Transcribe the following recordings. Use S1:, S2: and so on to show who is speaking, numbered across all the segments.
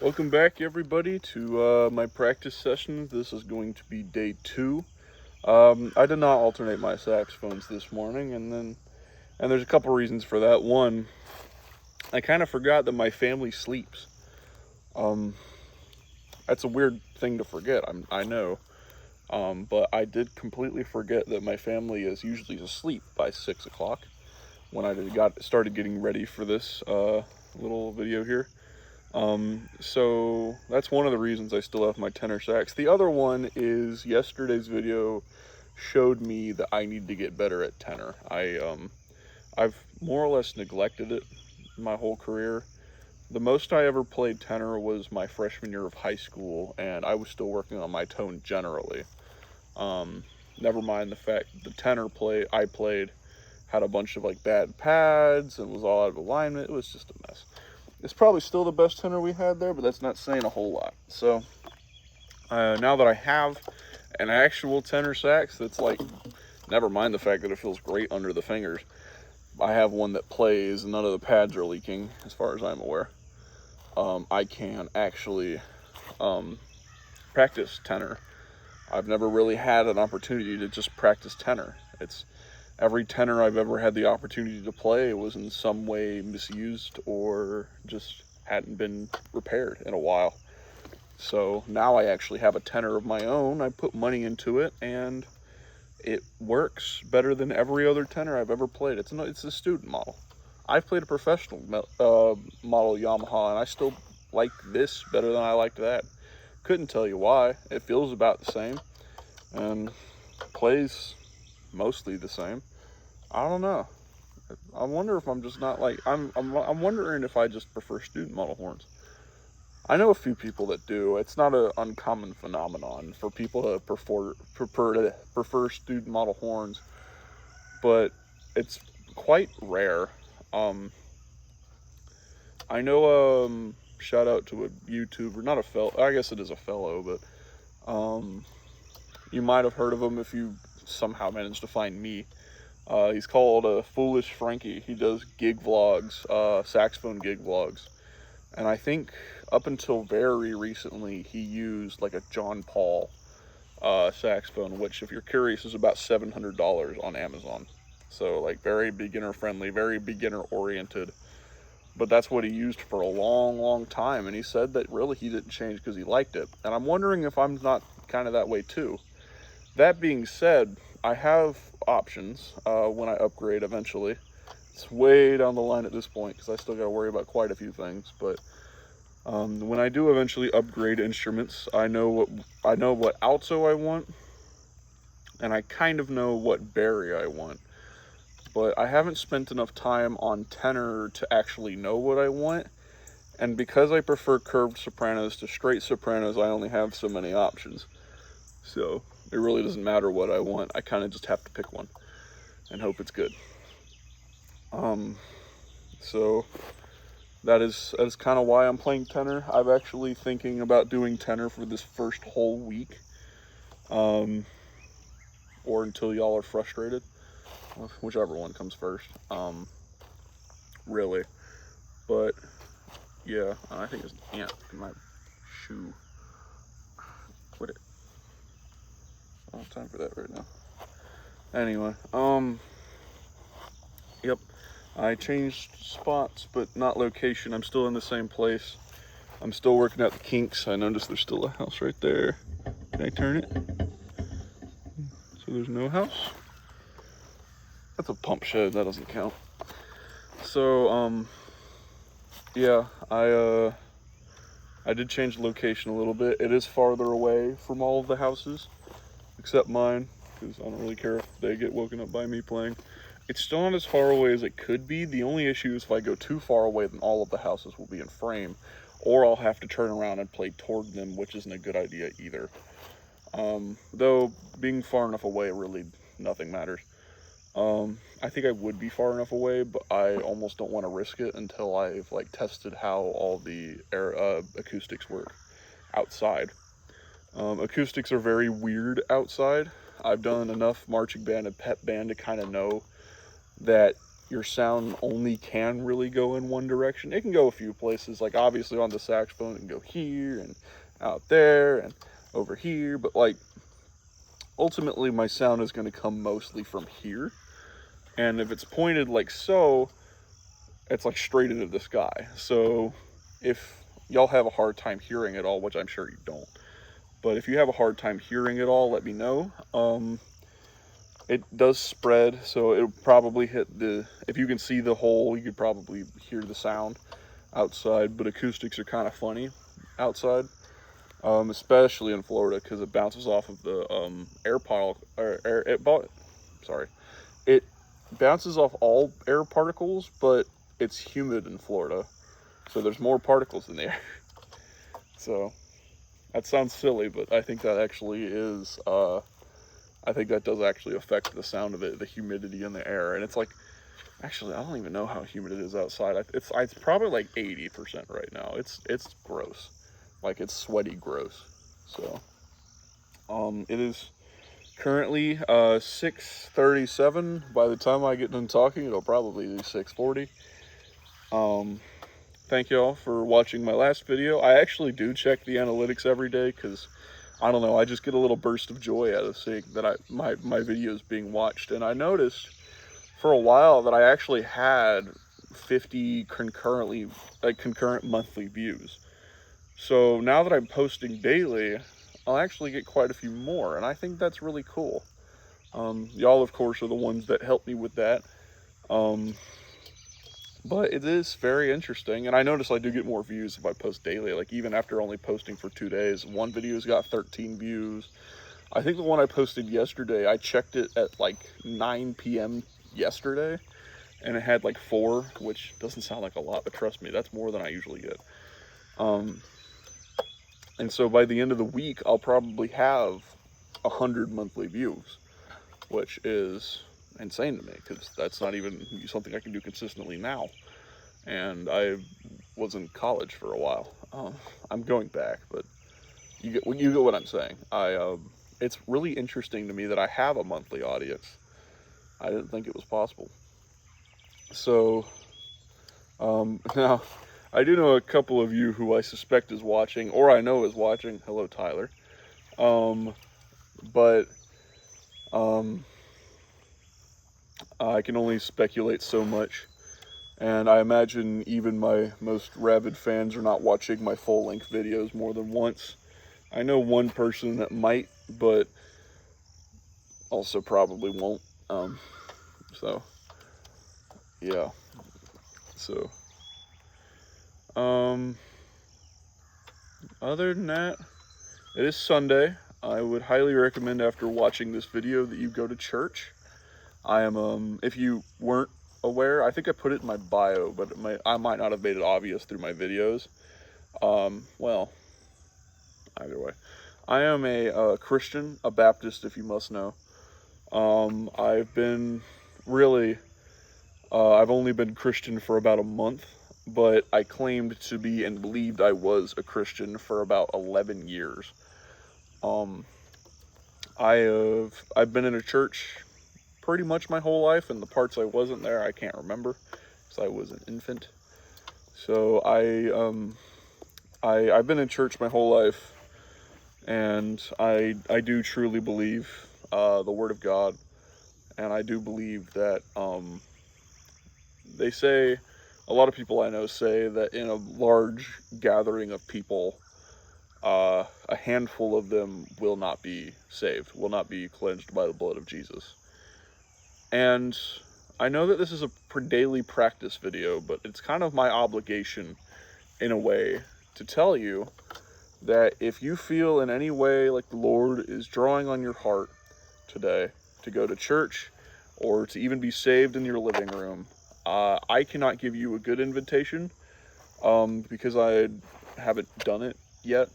S1: Welcome back, everybody, to my practice session. This is going to be day 2. I did not alternate my saxophones this morning, and there's a couple reasons for that. One, I kind of forgot that my family sleeps. Um, that's a weird thing to forget. I know, but I did completely forget that my family is usually asleep by 6 o'clock when I got started getting ready for this little video here. So that's one of the reasons I still have my tenor sax. The other one is yesterday's video showed me that I need to get better at tenor. I've more or less neglected it my whole career. The most I ever played tenor was my freshman year of high school, and I was still working on my tone generally. Never mind the fact the tenor I played had a bunch of like bad pads and was all out of alignment. It was just a mess. It's probably still the best tenor we had there, but that's not saying a whole lot. So now that I have an actual tenor sax that's like, never mind the fact that it feels great under the fingers, I have one that plays and none of the pads are leaking as far as I'm aware. I can actually practice tenor. I've never really had an opportunity to just practice tenor. It's every tenor I've ever had the opportunity to play was in some way misused or just hadn't been repaired in a while. So now I actually have a tenor of my own. I put money into it, and it works better than every other tenor I've ever played. It's a student model. I've played a professional model Yamaha, and I still like this better than I liked that. Couldn't tell you why. It feels about the same, and plays mostly the same. I don't know. I wonder if I'm just not like I'm wondering if I just prefer student model horns. I know a few people that do. It's not an uncommon phenomenon for people to prefer student model horns, but it's quite rare. Um, I know. Shout out to a YouTuber, not a fellow. I guess it is a fellow, but you might have heard of him if you somehow managed to find me. He's called Foolish Frankie. He does gig vlogs, saxophone gig vlogs. And I think up until very recently, he used like a John Paul saxophone, which, if you're curious, is about $700 on Amazon. So, like, very beginner friendly, very beginner oriented. But that's what he used for a long, long time. And he said that really he didn't change because he liked it. And I'm wondering if I'm not kind of that way too. That being said, I have options when I upgrade eventually. It's way down the line at this point because I still got to worry about quite a few things. But when I do eventually upgrade instruments, I know what alto I want, and I kind of know what bari I want. But I haven't spent enough time on tenor to actually know what I want. And because I prefer curved sopranos to straight sopranos, I only have so many options. So it really doesn't matter what I want. I kind of just have to pick one and hope it's good. So that is kind of why I'm playing tenor. I'm actually thinking about doing tenor for this first whole week, or until y'all are frustrated, whichever one comes first. Really, but yeah, I think it's ant in my shoe. Quit it. I don't have time for that right now. Anyway, yep. I changed spots, but not location. I'm still in the same place. I'm still working out the kinks. I noticed there's still a house right there. Can I turn it? So there's no house? That's a pump shed. That doesn't count. So, yeah, I did change the location a little bit. It is farther away from all of the houses, except mine, because I don't really care if they get woken up by me playing. It's still not as far away as it could be. The only issue is if I go too far away, then all of the houses will be in frame, or I'll have to turn around and play toward them, which isn't a good idea either. Though being far enough away, really nothing matters. I think I would be far enough away, but I almost don't want to risk it until I've like tested how all the acoustics work outside. Acoustics are very weird outside. I've done enough marching band and pep band to kind of know that your sound only can really go in one direction. It can go a few places, like obviously on the saxophone it can go here and out there and over here, but like ultimately my sound is going to come mostly from here. And if it's pointed like so, it's like straight into the sky. So if y'all have a hard time hearing it all, which I'm sure you don't, but if you have a hard time hearing it all, let me know. It does spread, so it'll probably hit the, if you can see the hole, you could probably hear the sound outside, but acoustics are kind of funny outside, especially in Florida, because it bounces off of the it bounces off all air particles, but it's humid in Florida, so there's more particles in the air. So that sounds silly, but I think that actually is, I think that does actually affect the sound of it, the humidity in the air. And it's like, actually, I don't even know how humid it is outside. It's probably like 80% right now. It's gross. Like, it's sweaty gross. So, it is currently 6:37. By the time I get done talking, it'll probably be 6:40. Thank y'all for watching my last video. I actually do check the analytics every day, because I don't know, I just get a little burst of joy out of seeing that my video is being watched. And I noticed for a while that I actually had 50 concurrent monthly views. So now that I'm posting daily, I'll actually get quite a few more, and I think that's really cool. Y'all, of course, are the ones that help me with that. But it is very interesting, and I notice I do get more views if I post daily. Like, even after only posting for 2 days, one video's got 13 views. I think the one I posted yesterday, I checked it at like 9 p.m. yesterday, and it had like 4, which doesn't sound like a lot, but trust me, that's more than I usually get. And so by the end of the week, I'll probably have 100 monthly views, which is insane to me, because that's not even something I can do consistently now. And I was in college for a while. I'm going back, but you get what I'm saying. It's really interesting to me that I have a monthly audience. I didn't think it was possible. So now I do know a couple of you who I suspect is watching, or I know is watching. Hello, Tyler. But I can only speculate so much, and I imagine even my most rabid fans are not watching my full-length videos more than once. I know one person that might, but also probably won't. So yeah. So other than that, it is Sunday. I would highly recommend, after watching this video, that you go to church. I am, if you weren't aware, I think I put it in my bio, but I might not have made it obvious through my videos. Well, either way. I am a Christian, a Baptist, if you must know. I've been really, I've only been Christian for about a month, but I claimed to be and believed I was a Christian for about 11 years. I've been in a church pretty much my whole life, and the parts I wasn't there, I can't remember, because I was an infant. So I've been in church my whole life, and I do truly believe the Word of God, and I do believe that they say, a lot of people I know say that in a large gathering of people, a handful of them will not be saved, will not be cleansed by the blood of Jesus. And I know that this is a daily practice video, but it's kind of my obligation, in a way, to tell you that if you feel in any way like the Lord is drawing on your heart today to go to church, or to even be saved in your living room, I cannot give you a good invitation, because I haven't done it yet,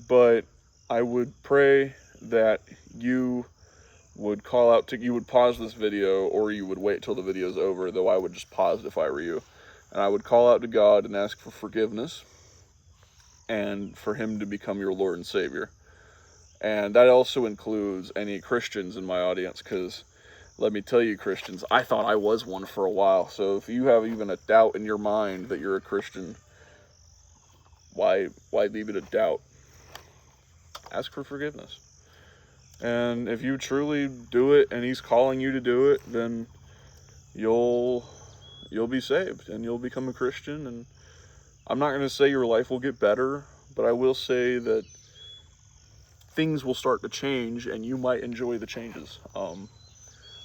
S1: but I would pray that you would you would pause this video, or you would wait till the video's over, though I would just pause it if I were you, and I would call out to God and ask for forgiveness, and for Him to become your Lord and Savior. And that also includes any Christians in my audience, because let me tell you, Christians, I thought I was one for a while. So if you have even a doubt in your mind that you're a Christian, why leave it a doubt? Ask for forgiveness. And if you truly do it and he's calling you to do it, then you'll be saved and you'll become a Christian. And I'm not going to say your life will get better, but I will say that things will start to change and you might enjoy the changes.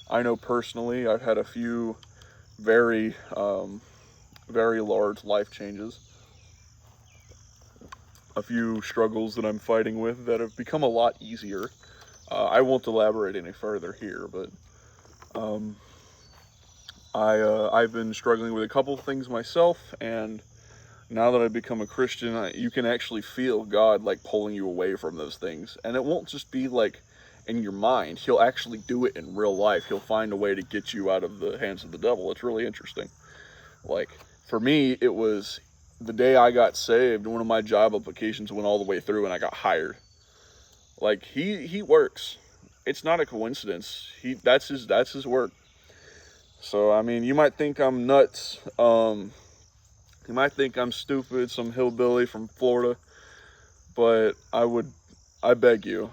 S1: I know personally I've had a few very large life changes, a few struggles that I'm fighting with that have become a lot easier. I won't elaborate any further here, but I've been struggling with a couple of things myself, and now that I've become a Christian, you can actually feel God like pulling you away from those things. And it won't just be like in your mind. He'll actually do it in real life. He'll find a way to get you out of the hands of the devil. It's really interesting. Like, for me, it was the day I got saved, one of my job applications went all the way through and I got hired. Like, he works. It's not a coincidence. That's his work. So, I mean, you might think I'm nuts. You might think I'm stupid, some hillbilly from Florida, but I beg you,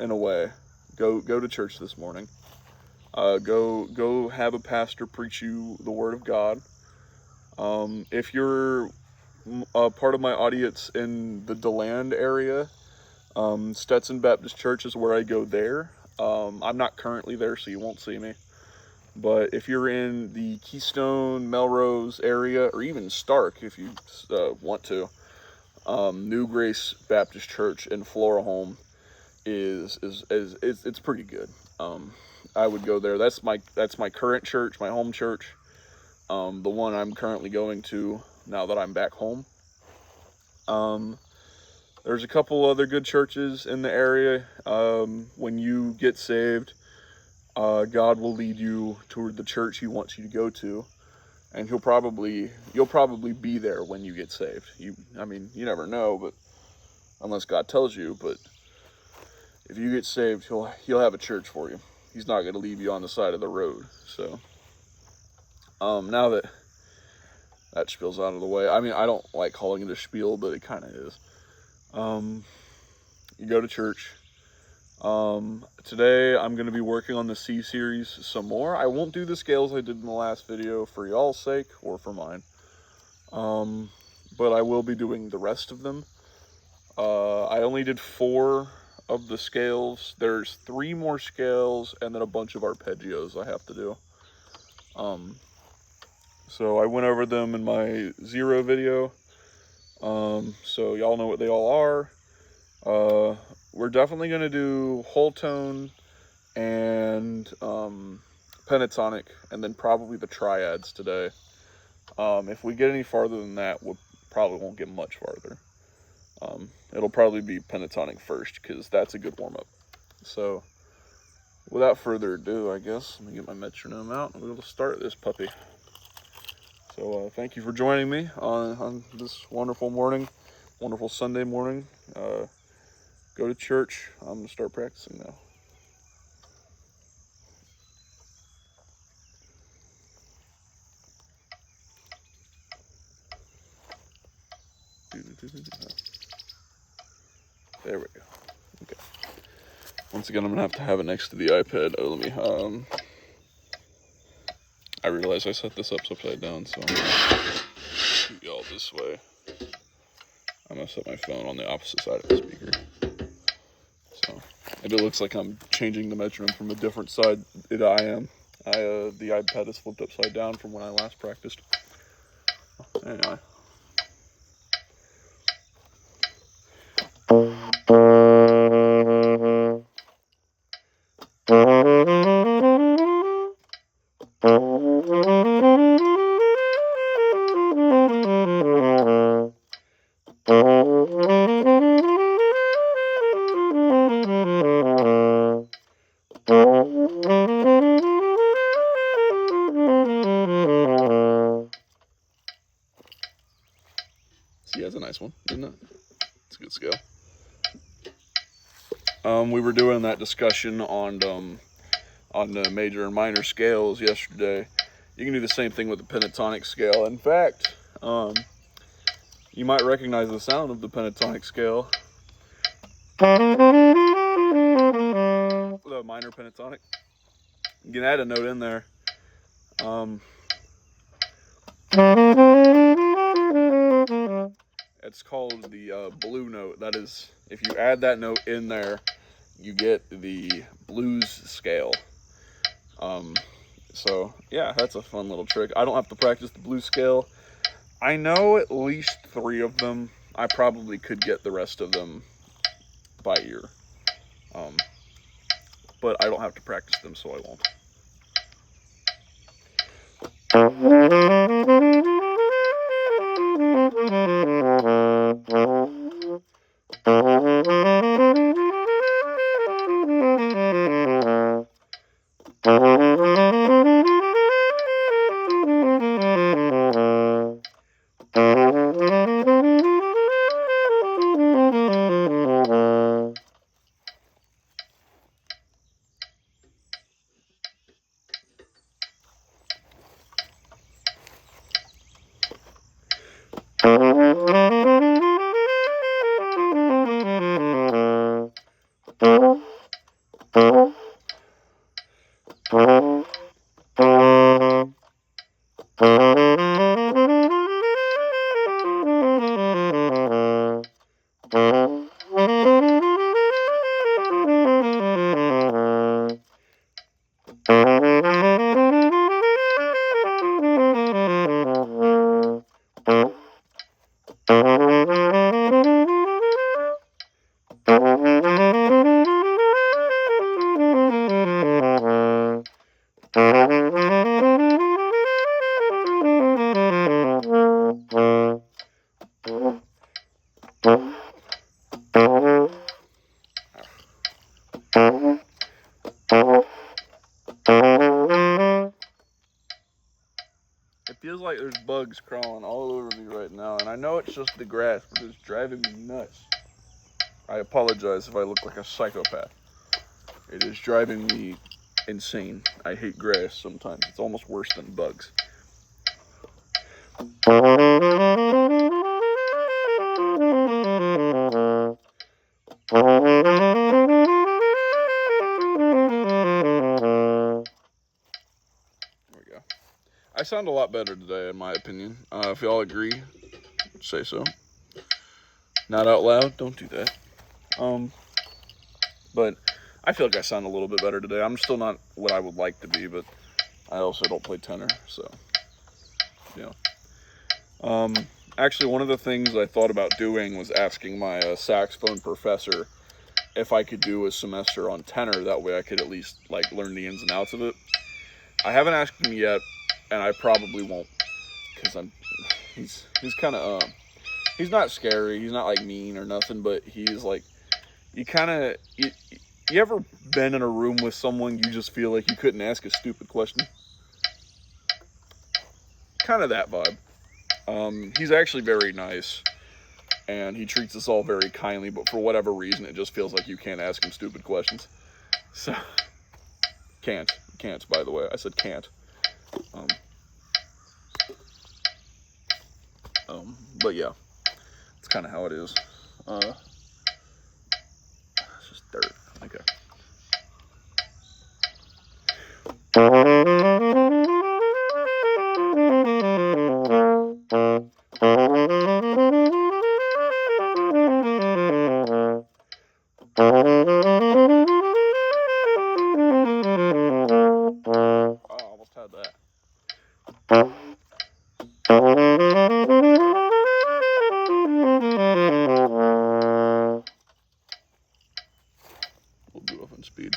S1: in a way, go to church this morning. Go have a pastor preach you the Word of God. If you're a part of my audience in the DeLand area, Stetson Baptist Church is where I go there. I'm not currently there, so you won't see me. But if you're in the Keystone, Melrose area, or even Stark, if you want to, New Grace Baptist Church in Floraholm is it's pretty good. I would go there. That's my current church, my home church. The one I'm currently going to now that I'm back home. There's a couple other good churches in the area. When you get saved, God will lead you toward the church He wants you to go to, and you'll probably be there when you get saved. I mean, you never know, but unless God tells you. But if you get saved, He'll have a church for you. He's not going to leave you on the side of the road. So, now that spiel's out of the way. I mean, I don't like calling it a spiel, but it kind of is. You go to church. Today I'm going to be working on the C series some more. I won't do the scales I did in the last video for y'all's sake or for mine. But I will be doing the rest of them. I only did 4 of the scales. There's 3 more scales and then a bunch of arpeggios I have to do. So I went over them in my 0 video. So y'all know what they all are. We're definitely going to do whole tone and pentatonic, and then probably the triads today. If we get any farther than that, we probably won't get much farther. It'll probably be pentatonic first, because that's a good warm-up. So, without further ado, I guess, let me get my metronome out, and we'll start this puppy. So, thank you for joining me on this wonderful morning, wonderful Sunday morning. Go to church. I'm going to start practicing now. There we go. Okay. Once again, I'm going to have it next to the iPad. Oh, let me, I realize I set this up upside down, so I'm going to shoot y'all this way. I'm going to set my phone on the opposite side of the speaker. So, if it looks like I'm changing the metronome from a different side, I am. The iPad is flipped upside down from when I last practiced. Anyway. See, that's a nice one, isn't it? It's a good scale. We were doing that discussion on on the major and minor scales yesterday. You can do the same thing with the pentatonic scale. In fact, you might recognize the sound of the pentatonic scale. The minor pentatonic. You can add a note in there. It's called the blue note. That is, if you add that note in there, you get the blues scale. So yeah, that's a fun little trick. I don't have to practice the blues scale. I know at least 3 of them. I probably could get the rest of them by ear. But I don't have to practice them, so I won't. It feels like there's bugs crawling all over me right now, and I know it's just the grass, but it's driving me nuts. I apologize if I look like a psychopath. It is driving me insane. I hate grass sometimes. It's almost worse than bugs. I sound a lot better today, in my opinion. If y'all agree, say so. Not out loud, don't do that. But I feel like I sound a little bit better today. I'm still not what I would like to be, but I also don't play tenor, so yeah. Actually, one of the things I thought about doing was asking my saxophone professor if I could do a semester on tenor. That way, I could at least like learn the ins and outs of it. I haven't asked him yet, and I probably won't, because he's kind of he's not scary, he's not like mean or nothing, but he's like, you ever been in a room with someone you just feel like you couldn't ask a stupid question? Kind of that vibe. He's actually very nice, and he treats us all very kindly, but for whatever reason it just feels like you can't ask him stupid questions. So can't, by the way, I said can't. But yeah, it's kind of how it is. It's just dirt. Okay. Oh, I almost had that. We'll do up on speed.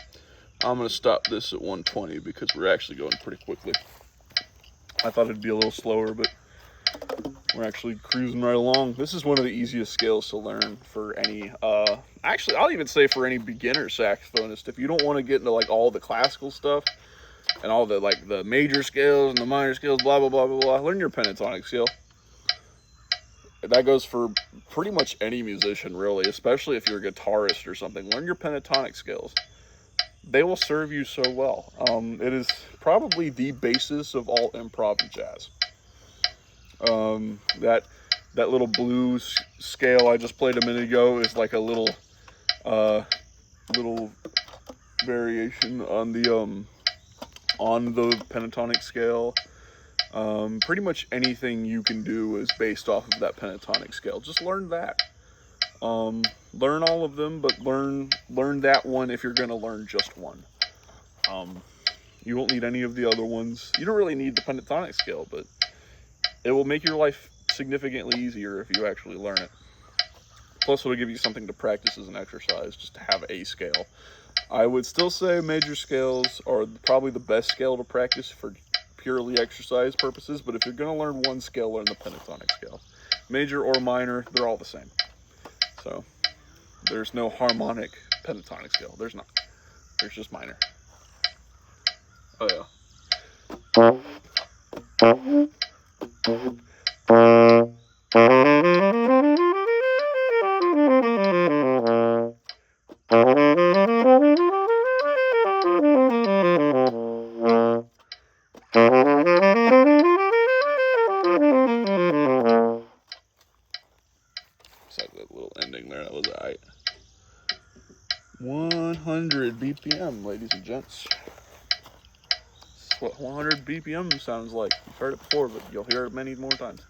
S1: I'm going to stop this at 120 because we're actually going pretty quickly. I thought it'd be a little slower, but we're actually cruising right along. This is one of the easiest scales to learn for any, actually, I'll even say for any beginner saxophonist. If you don't want to get into like all the classical stuff and all the like the major scales and the minor scales, blah, blah, blah, blah, blah, learn your pentatonic scale. That goes for pretty much any musician, really, especially if you're a guitarist or something. Learn your pentatonic scales. they will serve you so well. It is probably the basis of all improv and jazz. That little blues scale I just played a minute ago is like a little variation on the pentatonic scale. Pretty much anything you can do is based off of that pentatonic scale. Just learn that. Learn all of them, but learn that one if you're going to learn just one. You won't need any of the other ones. You don't really need the pentatonic scale, but it will make your life significantly easier if you actually learn it. Plus, it'll give you something to practice as an exercise, just to have a scale. I would still say major scales are probably the best scale to practice for purely exercise purposes, but if you're going to learn one scale, learn the pentatonic scale. Major or minor, they're all the same. So, there's no harmonic pentatonic scale. There's not. There's just minor. Oh, yeah. Like that little ending there, that was alright. 100 BPM, ladies and gents. That's what 100 BPM sounds like. You've heard it before, but you'll hear it many more times.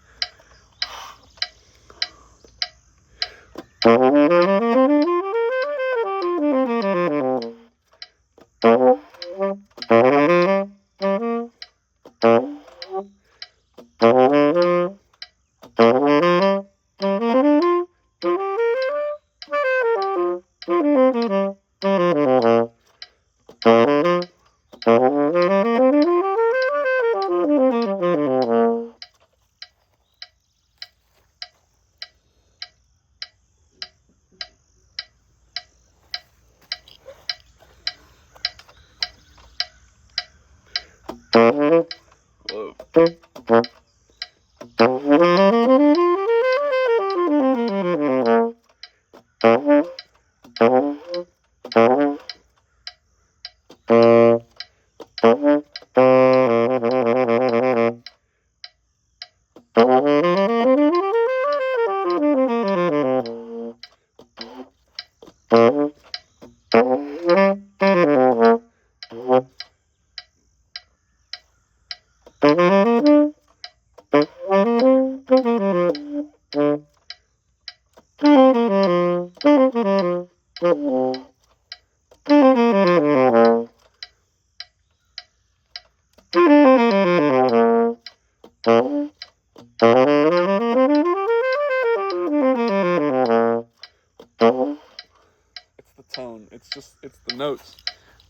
S1: It's the notes.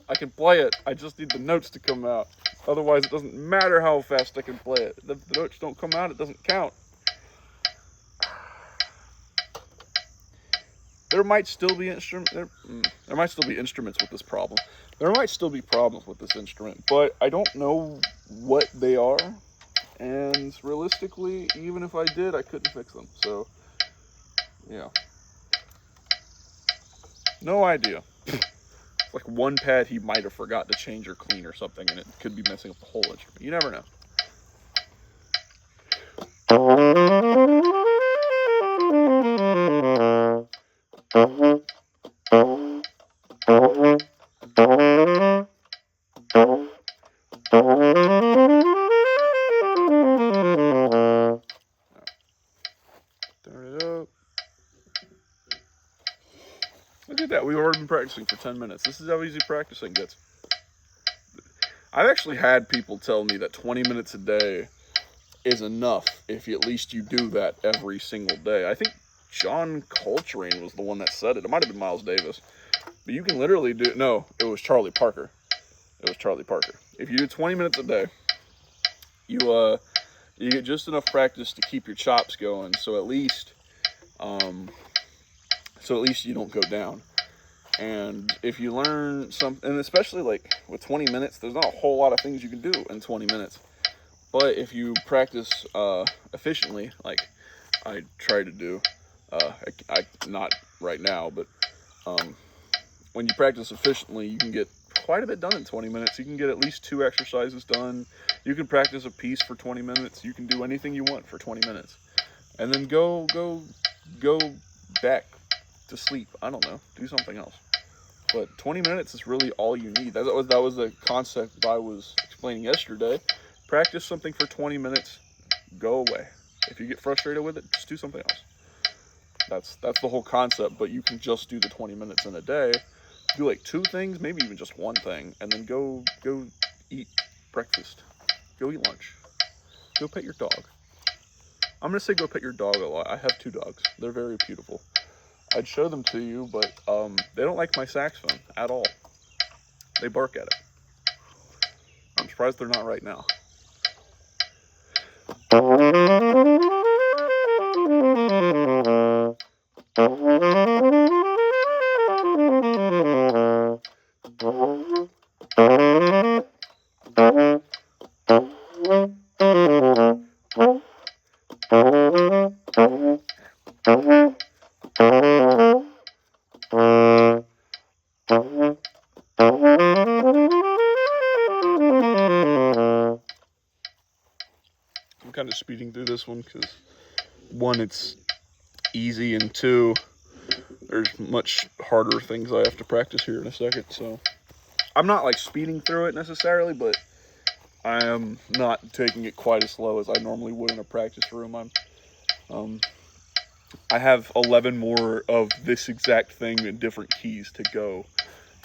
S1: I can play it, I just need the notes to come out. Otherwise, it doesn't matter how fast I can play it. If the notes don't come out, it doesn't count. There might still be instruments with this problem. There might still be problems with this instrument, but I don't know what they are. And realistically, even if I did, I couldn't fix them. So, yeah. No idea. Like one pad he might have forgot to change or clean or something, and it could be messing up the whole instrument. You never know. Turn it up. Look at that. We've already been practicing for 10 minutes. This is how easy practicing gets. I've actually had people tell me that 20 minutes a day is enough if at least you do that every single day. I think John Coltrane was the one that said it. It might have been Miles Davis. But you can literally do... No, it was Charlie Parker. It was Charlie Parker. If you do 20 minutes a day, you get just enough practice to keep your chops going, so at least you don't go down. And if you learn something, and especially like with 20 minutes, there's not a whole lot of things you can do in 20 minutes. But if you practice efficiently, like I try to do, I not right now, but when you practice efficiently, you can get quite a bit done in 20 minutes. You can get at least 2 exercises done. You can practice a piece for 20 minutes. You can do anything you want for 20 minutes. And then go back to sleep. I don't know. Do something else. But 20 minutes is really all you need. That was the concept I was explaining yesterday. Practice something for 20 minutes. Go away. If you get frustrated with it, just do something else. That's the whole concept. But you can just do the 20 minutes in a day. Do like 2 things, maybe even just 1 thing, and then go eat breakfast. Go eat lunch. Go pet your dog. I'm gonna say go pet your dog a lot. I have 2 dogs. They're very beautiful. I'd show them to you, but they don't like my saxophone at all. They bark at it. I'm surprised they're not right now. I'm kind of speeding through this one because 1, it's easy, and 2, there's much harder things I have to practice here in a second. So I'm not like speeding through it necessarily, but I am not taking it quite as slow as I normally would in a practice room. I have 11 more of this exact thing in different keys to go.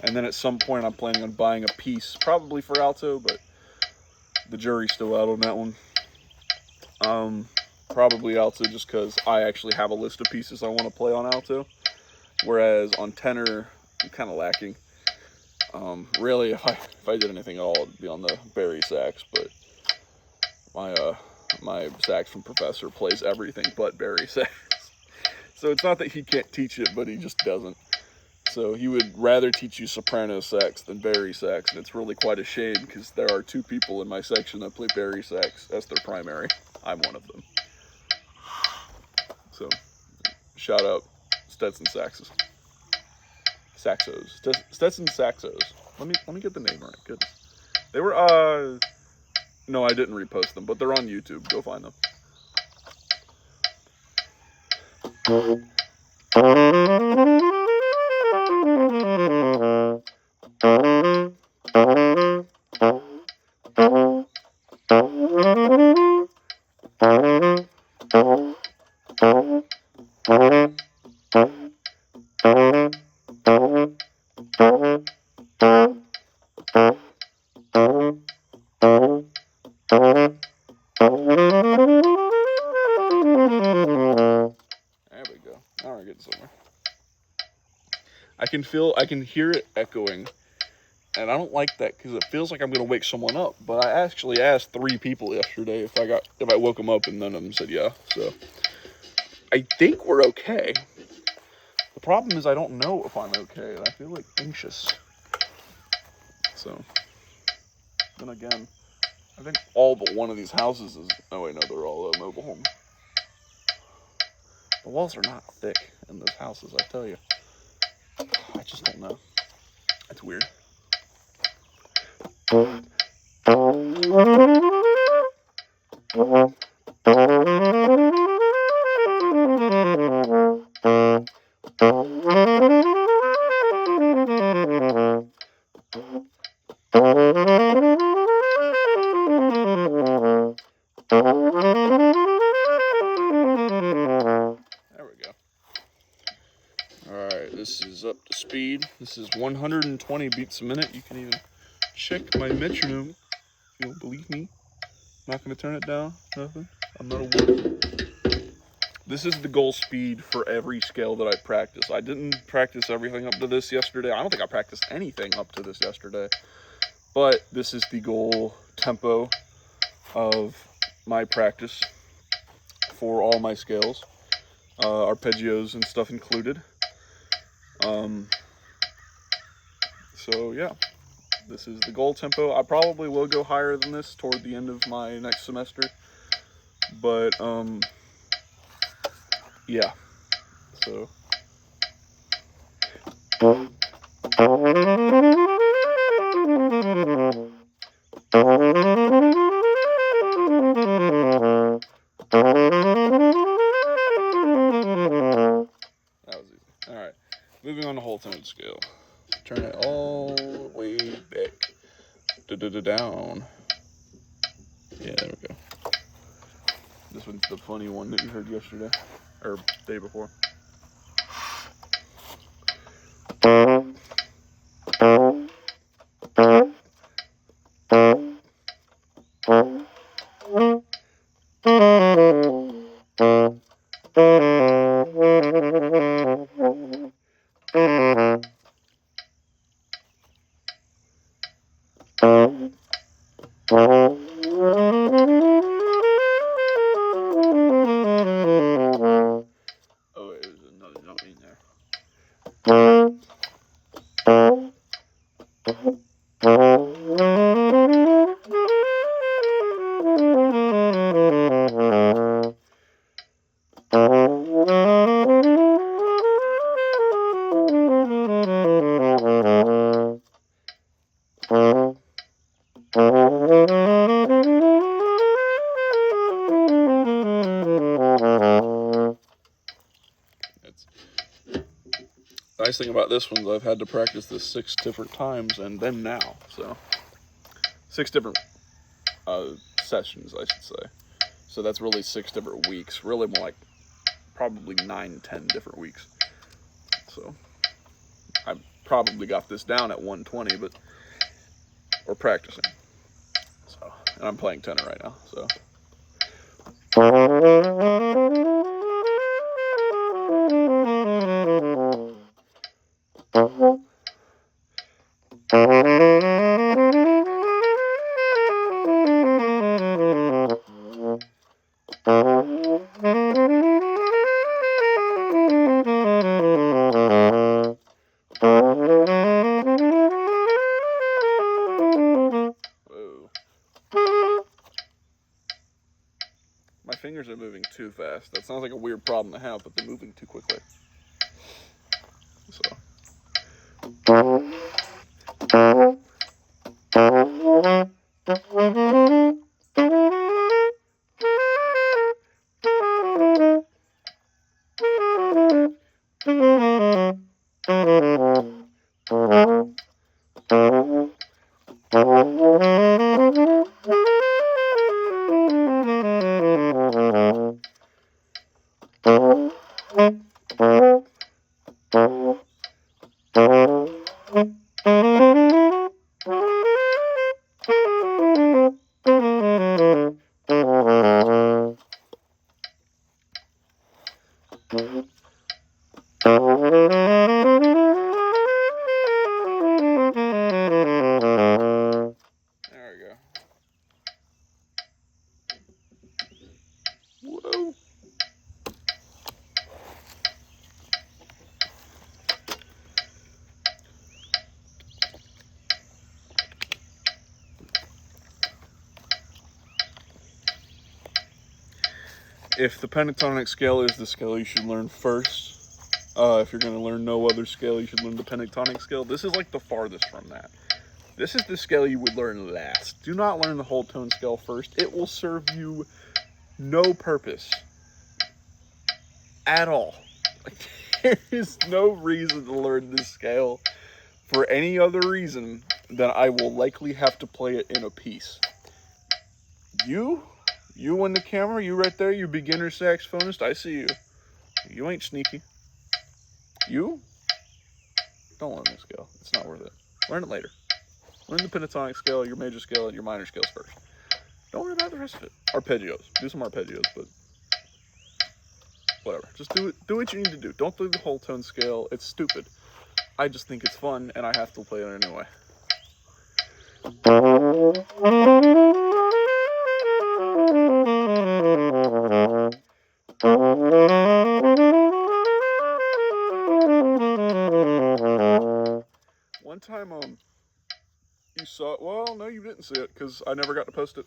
S1: And then at some point I'm planning on buying a piece, probably for alto, but the jury's still out on that one. Probably alto just because I actually have a list of pieces I want to play on alto. Whereas on tenor, I'm kind of lacking. Really, if I did anything at all, it'd be on the Barry sax, but my saxophone professor plays everything but Barry sax. So it's not that he can't teach it, but he just doesn't. So he would rather teach you soprano sax than Barry sax, and it's really quite a shame because there are 2 people in my section that play Barry sax as their primary. I'm one of them. So shout out Stetson Saxos. Stetson Saxos. Let me get the name right. Goodness. They were no, I didn't repost them, but they're on YouTube. Go find them. Somewhere. I can hear it echoing, and I don't like that because it feels like I'm going to wake someone up. But I actually asked 3 people yesterday if I woke them up, and none of them said yeah. So I think we're okay. The problem is I don't know if I'm okay, and I feel like anxious. So then again, I think all but one of these houses is. Oh wait, no, they're all mobile homes. The walls are not thick in those houses, I tell you. I just don't know. It's weird. This is up to speed. This is 120 beats a minute. You can even check my metronome if you don't believe me. I'm not going to turn it down. Nothing. I'm not a wolf. This is the goal speed for every scale that I practice. I didn't practice everything up to this yesterday. I don't think I practiced anything up to this yesterday. But this is the goal tempo of my practice for all my scales. Arpeggios and stuff included. So yeah, this is the goal tempo. I probably will go higher than this toward the end of my next semester, but yeah, so Alright, moving on to whole tone scale. Turn it all the way back. Down. Yeah, there we go. This one's the funny one that you heard yesterday, or day before. Oh, wait, there's another note in there. Nice thing about this one is I've had to practice this 6 different times and then now, so 6 different sessions, I should say. So that's really 6 different weeks, really more like probably 9, 10 different weeks. So I probably got this down at 120, but we're practicing. So, and I'm playing tenor right now, so. My fingers are moving too fast. That sounds like a weird problem to have, but they're moving too quickly. So. Whoa. If the pentatonic scale is the scale you should learn first, if you're going to learn no other scale, you should learn the pentatonic scale. This is like the farthest from that. This is the scale you would learn last. Do not learn the whole tone scale first. It will serve you no purpose at all. Like, there is no reason to learn this scale for any other reason than I will likely have to play it in a piece. You in the camera, you right there, you beginner saxophonist, I see you. You ain't sneaky. You? Don't learn this scale. It's not worth it. Learn it later. Learn the pentatonic scale, your major scale, and your minor scales first. Don't worry about the rest of it. Arpeggios. Do some arpeggios, but whatever. Just do it. Do what you need to do. Don't do the whole tone scale. It's stupid. I just think it's fun, and I have to play it anyway. One time, you saw it. Well, no, you didn't see it because I never got to post it.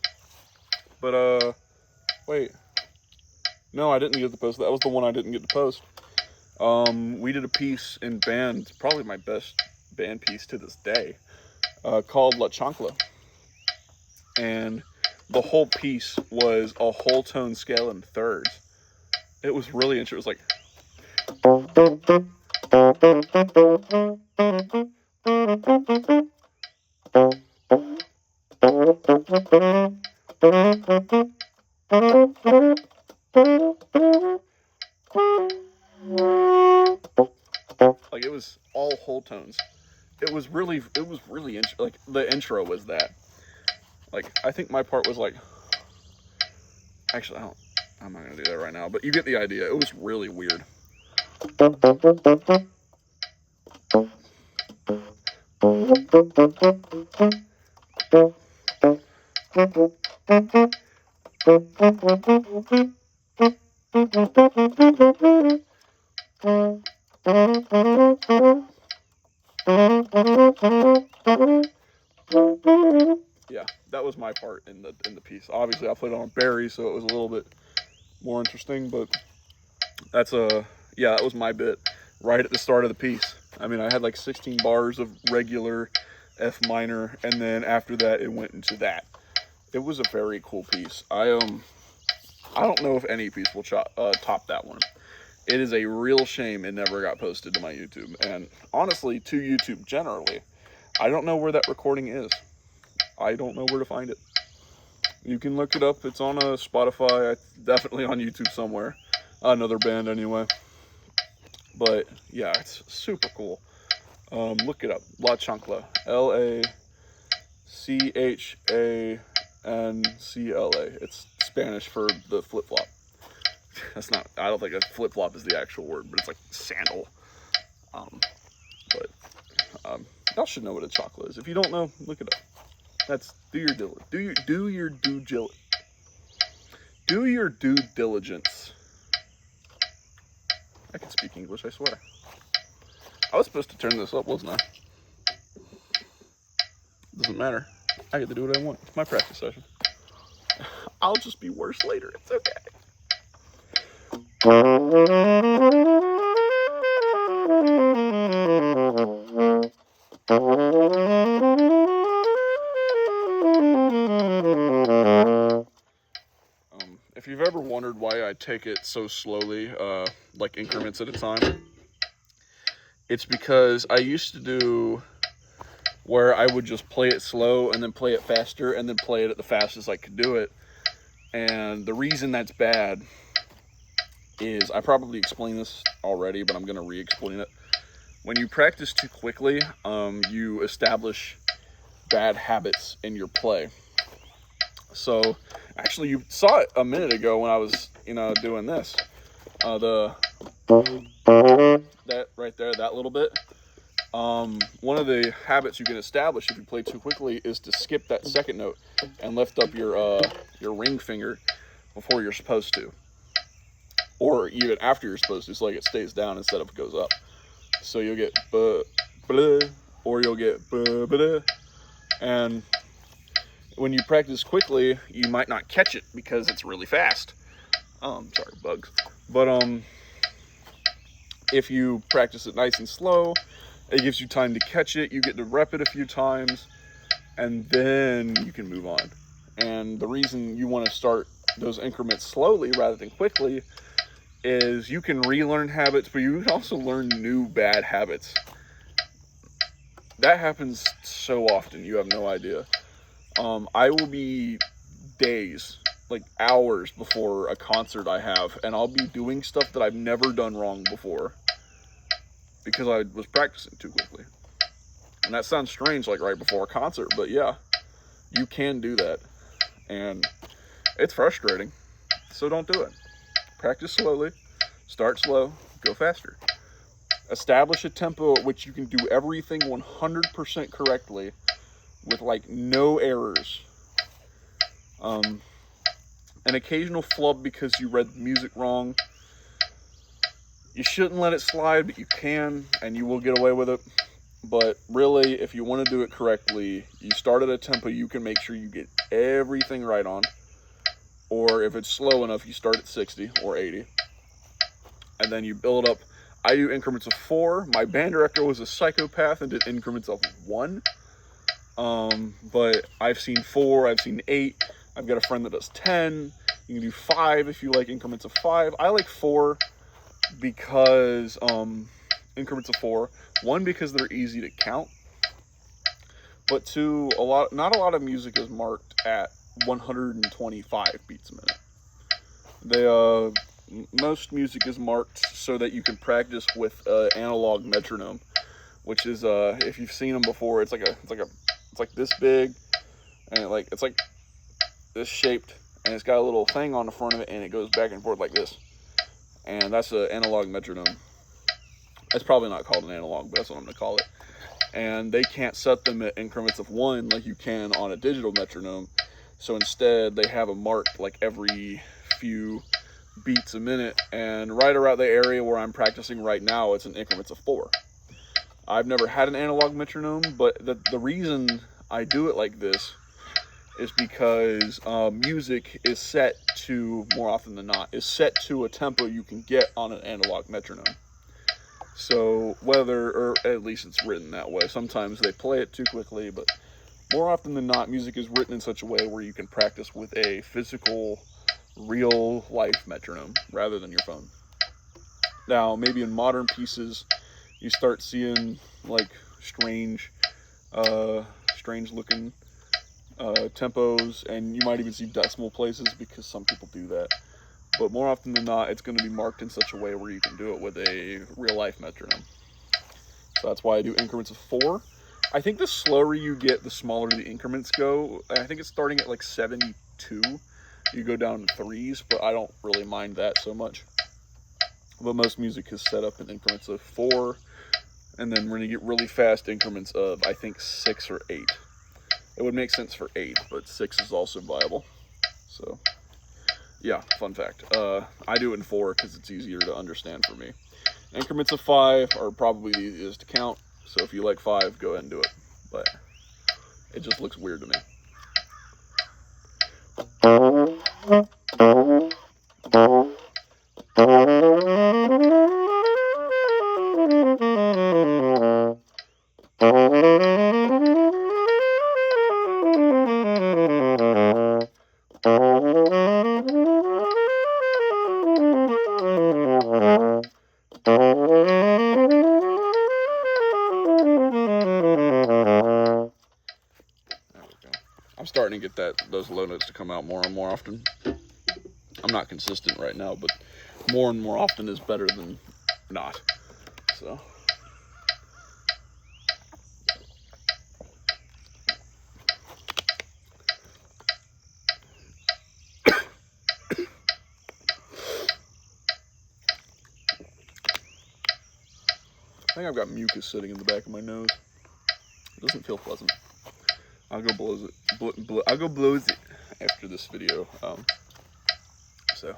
S1: But wait, no, I didn't get to post. That was the one I didn't get to post. We did a piece in band, probably my best band piece to this day, called La Chancla. And the whole piece was a whole tone scale in thirds. It was really interesting. It was like Like, it was all whole tones. It was really like, the intro was that. Like, I think my part was like, actually, I'm not gonna do that right now, but you get the idea. It was really weird. Yeah, that was my part in the piece. Obviously, I put it on Barry, so it was a little bit more interesting, but that's yeah, that was my bit right at the start of the piece. I mean, I had like 16 bars of regular F minor, and then after that, it went into that. It was a very cool piece. I don't know if any piece will top that one. It is a real shame it never got posted to my YouTube, and honestly, to YouTube generally. I don't know where that recording is. I don't know where to find it. You can look it up. It's on Spotify. Definitely on YouTube somewhere. Another band anyway. But yeah, it's super cool. Look it up. La Chancla. LACHANCLA. It's Spanish for the flip flop. That's not. I don't think a flip flop is the actual word, but it's like sandal. Y'all should know what a chancla is. If you don't know, look it up. That's do your due diligence. I can speak English, I swear. I was supposed to turn this up, wasn't I? Doesn't matter. I get to do what I want. It's my practice session. I'll just be worse later. It's okay. If you've ever wondered why I take it so slowly, like increments at a time, it's because I used to do where I would just play it slow and then play it faster and then play it at the fastest I could do it. And the reason that's bad is, I probably explained this already, but I'm going to re-explain it. When you practice too quickly, you establish bad habits in your play. So, actually, you saw it a minute ago when I was, doing this. That right there, that little bit. One of the habits you can establish if you play too quickly is to skip that second note and lift up your ring finger before you're supposed to, or even after you're supposed to, so like it stays down instead of goes up. So you'll get blah, or you'll get blah, and when you practice quickly, you might not catch it because it's really fast. Sorry, bugs. But if you practice it nice and slow, it gives you time to catch it. You get to rep it a few times, and then you can move on. And the reason you want to start those increments slowly rather than quickly is you can relearn habits, but you can also learn new bad habits. That happens so often, you have no idea. I will be days, like hours before a concert I have, and I'll be doing stuff that I've never done wrong before because I was practicing too quickly. And that sounds strange, like right before a concert, but yeah, you can do that. And it's frustrating, so don't do it. Practice slowly, start slow, go faster. Establish a tempo at which you can do everything 100% correctly with like no errors. An occasional flub because you read the music wrong, you shouldn't let it slide, but you can, and you will get away with it. But really, if you want to do it correctly, you start at a tempo you can make sure you get everything right on. Or if it's slow enough, you start at 60 or 80. And then you build up. I do increments of 4. My band director was a psychopath and did increments of 1. But I've seen 4, I've seen 8. I've got a friend that does 10. You can do 5 if you like increments of 5. I like 4 because, increments of 4. One, because they're easy to count, but two, not a lot of music is marked at 125 beats a minute. Most music is marked so that you can practice with analog metronome, which is if you've seen them before, it's like this big, and it's like this shaped, and it's got a little thing on the front of it, and it goes back and forth like this, and that's an analog metronome. It's probably not called an analog, but that's what I'm going to call it. And they can't set them at increments of 1 like you can on a digital metronome, so instead they have them marked like every few beats a minute, and right around the area where I'm practicing right now, it's in increments of 4. I've never had an analog metronome, but the reason I do it like this is because music is set to, more often than not, is set to a tempo you can get on an analog metronome. So or at least it's written that way. Sometimes they play it too quickly, but more often than not, music is written in such a way where you can practice with a physical, real life metronome rather than your phone. Now, maybe in modern pieces, you start seeing like strange looking tempos, and you might even see decimal places because some people do that. But more often than not, it's going to be marked in such a way where you can do it with a real life metronome. So that's why I do increments of 4. I think the slower you get, the smaller the increments go. I think it's starting at like 72. You go down to 3s, but I don't really mind that so much. But most music is set up in increments of 4, and then we're going to get really fast increments of, I think, 6 or 8. It would make sense for 8, but 6 is also viable. So, yeah, fun fact. I do it in 4 because it's easier to understand for me. Increments of 5 are probably the easiest to count, so if you like 5, go ahead and do it. But it just looks weird to me. I'm starting to get those low notes to come out more and more often. I'm not consistent right now, but more and more often is better than not. So. I think I've got mucus sitting in the back of my nose. It doesn't feel pleasant. I'll go blows it. I'll go blows it after this video. So.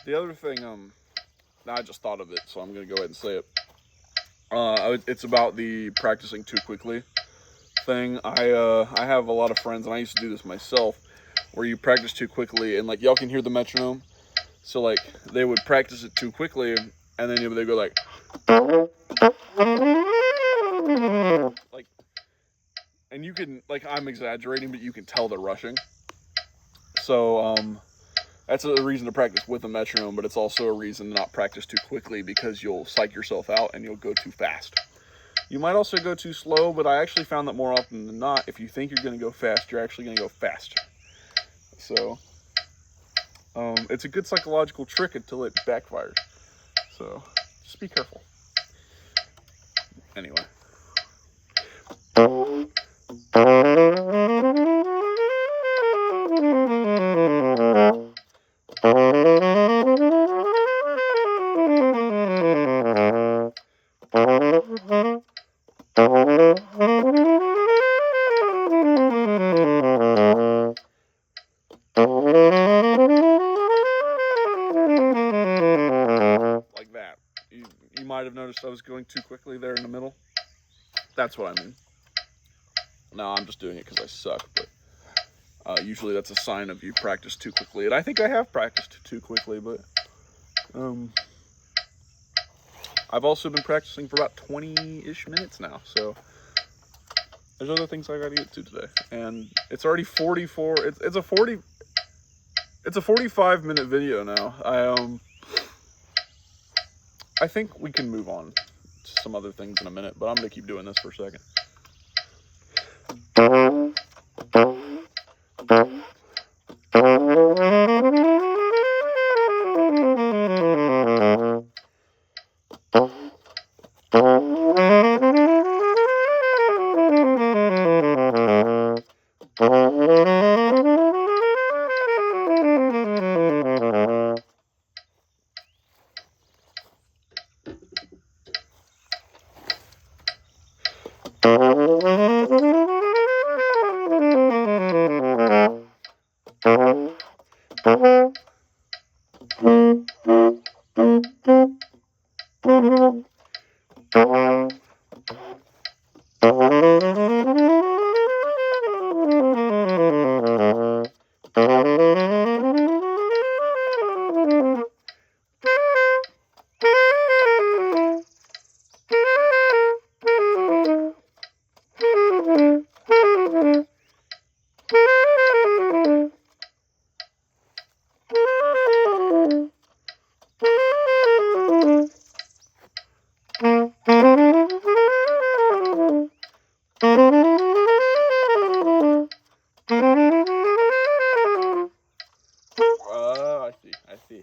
S1: The other thing, I just thought of it, so I'm gonna go ahead and say it. It's about the practicing too quickly thing. I have a lot of friends, and I used to do this myself, where you practice too quickly, and like y'all can hear the metronome. So like they would practice it too quickly, and then they go like, and you can, like, I'm exaggerating, but you can tell they're rushing. So that's a reason to practice with a metronome, but it's also a reason to not practice too quickly because you'll psych yourself out and you'll go too fast. You might also go too slow, but I actually found that more often than not, if you think you're going to go fast, you're actually going to go faster. So it's a good psychological trick until it backfires. So just be careful. Anyway. Like that. You might have noticed I was going too quickly there in the middle. That's what I mean. No, I'm just doing it because I suck, but usually that's a sign of you practice too quickly. And I think I have practiced too quickly, but I've also been practicing for about 20-ish minutes now, so there's other things I gotta get to today. And it's already 44, it's a 40, It's a 45-minute video now. I think we can move on to some other things in a minute, but I'm gonna keep doing this for a second. I see.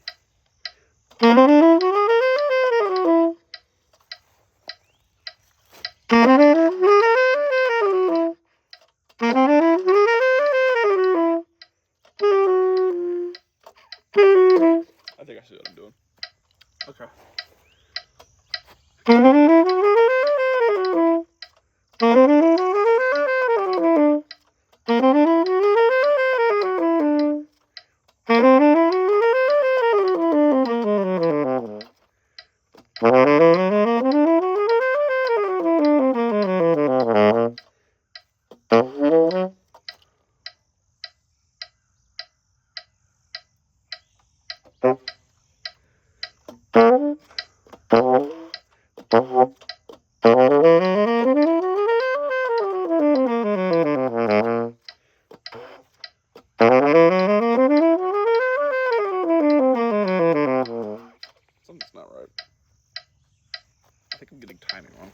S1: I think I see what I'm doing. Okay. Something's not right. I think I'm getting timing wrong.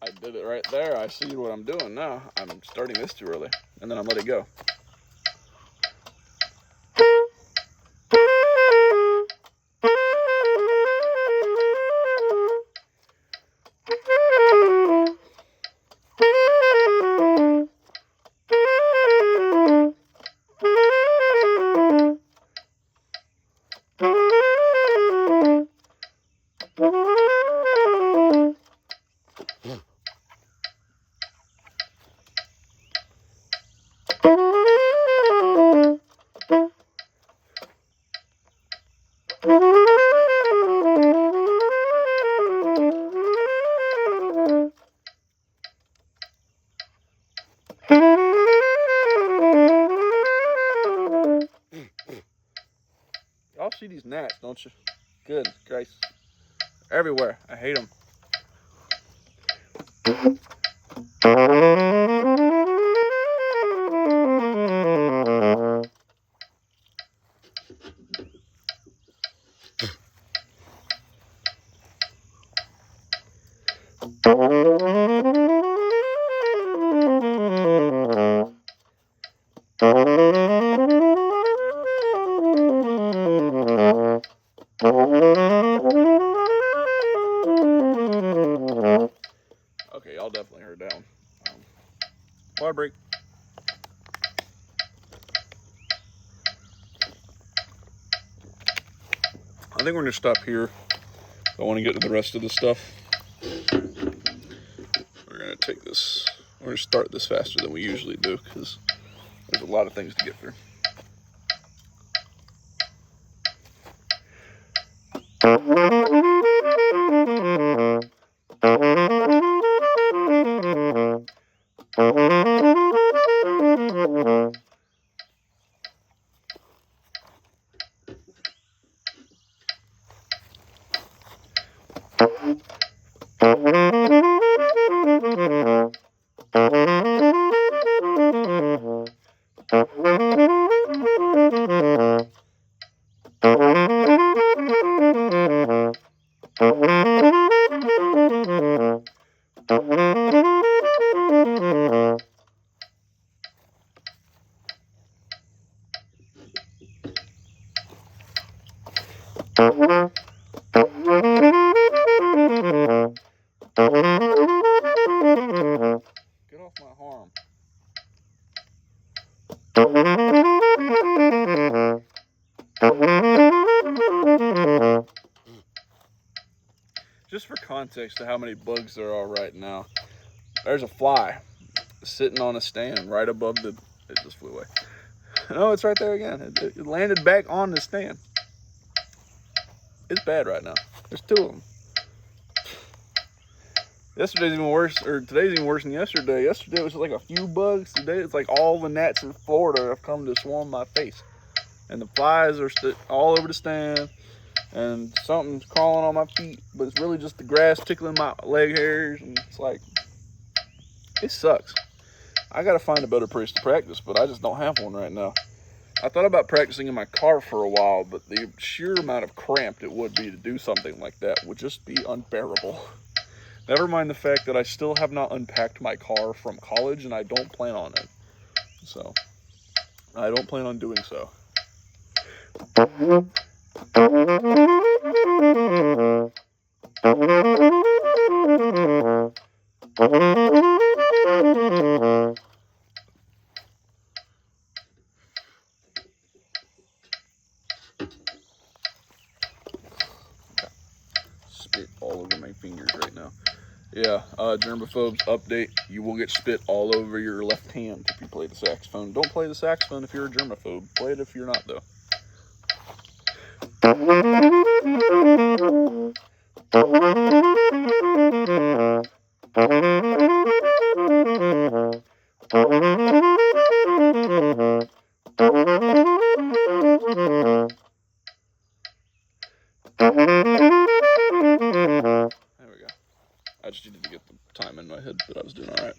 S1: I did it right there. I see what I'm doing now. I'm starting this too early, and then I'm letting it go. Y'all see these gnats, don't you? Good Christ. Everywhere. I hate them. Okay, y'all definitely heard that one. Water break. I think we're going to stop here. I want to get to the rest of the stuff. We're going to take this, we're going to start this faster than we usually do because there's a lot of things to get through. Just for context to how many bugs there are right now, there's a fly sitting on a stand right above the. It just flew away. No, it's right there again. It landed back on the stand. It's bad right now. There's 2 of them. Yesterday's even worse, or today's even worse than yesterday. Yesterday it was like a few bugs. Today it's like all the gnats in Florida have come to swarm my face. And the flies are all over the stand. And something's crawling on my feet. But it's really just the grass tickling my leg hairs. And it's like, it sucks. I gotta find a better place to practice, but I just don't have one right now. I thought about practicing in my car for a while, but the sheer amount of cramped it would be to do something like that would just be unbearable. Never mind the fact that I still have not unpacked my car from college, and I don't plan on it. So, I don't plan on doing so. Spit all over my fingers right now. Yeah, germaphobes update. You will get spit all over your left hand if you play the saxophone. Don't play the saxophone if you're a germaphobe. Play it if you're not, though. There we go. I just needed to get the time in my head, but I was doing all right.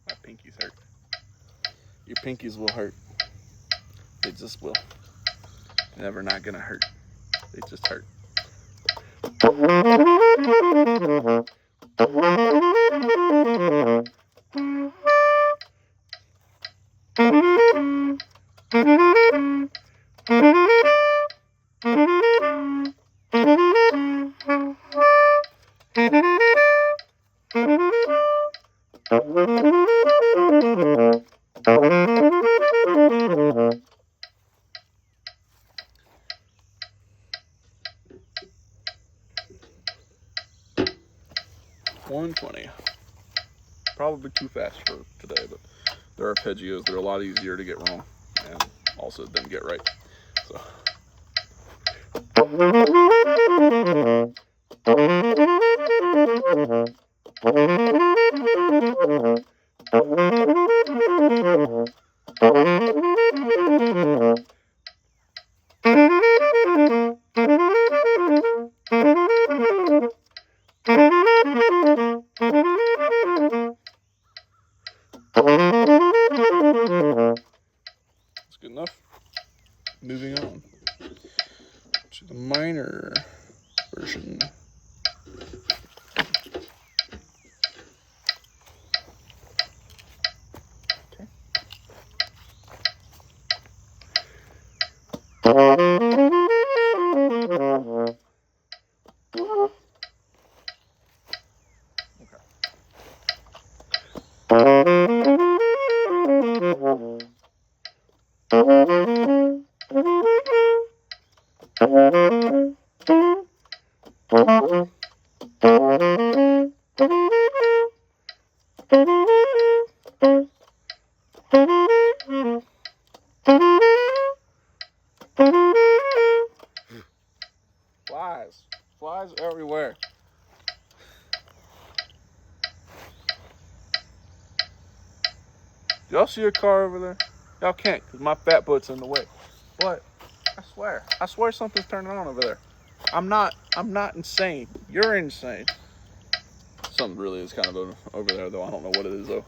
S1: My pinkies hurt. Your pinkies will hurt. They just will. Never not gonna hurt. They just hurt. $120. Probably too fast for today, but there are arpeggios that are a lot easier to get wrong and also then get right. So. That's good enough. Moving on to the minor version. Flies everywhere. Y'all see a car over there? Y'all can't, because my fat butt's in the way. But I swear something's turning on over there. I'm not insane. You're insane. Something really is kind of over there, though. I don't know what it is, though.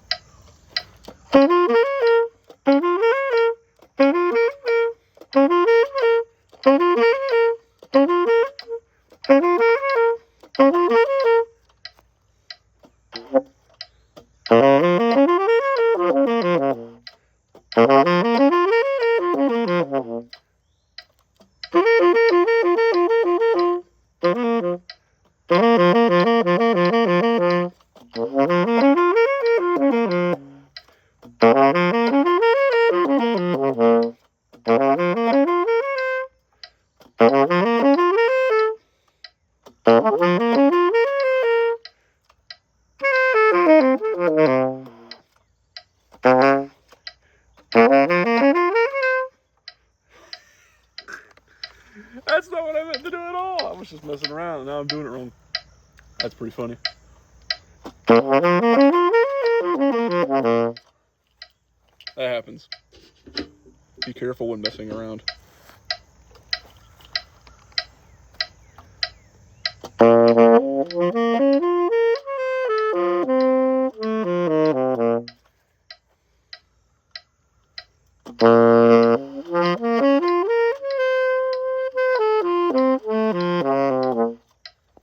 S1: That's not what I meant to do at all. I was just messing around, and now I'm doing it wrong. That's pretty funny. That happens. Be careful when messing around.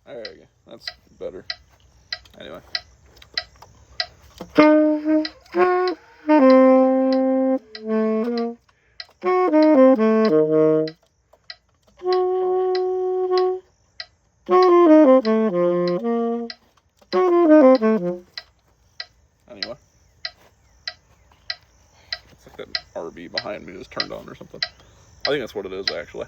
S1: There you go. That's better. Anyway. Anyway. It's like that RV behind me just turned on or something. I think that's what it is, actually.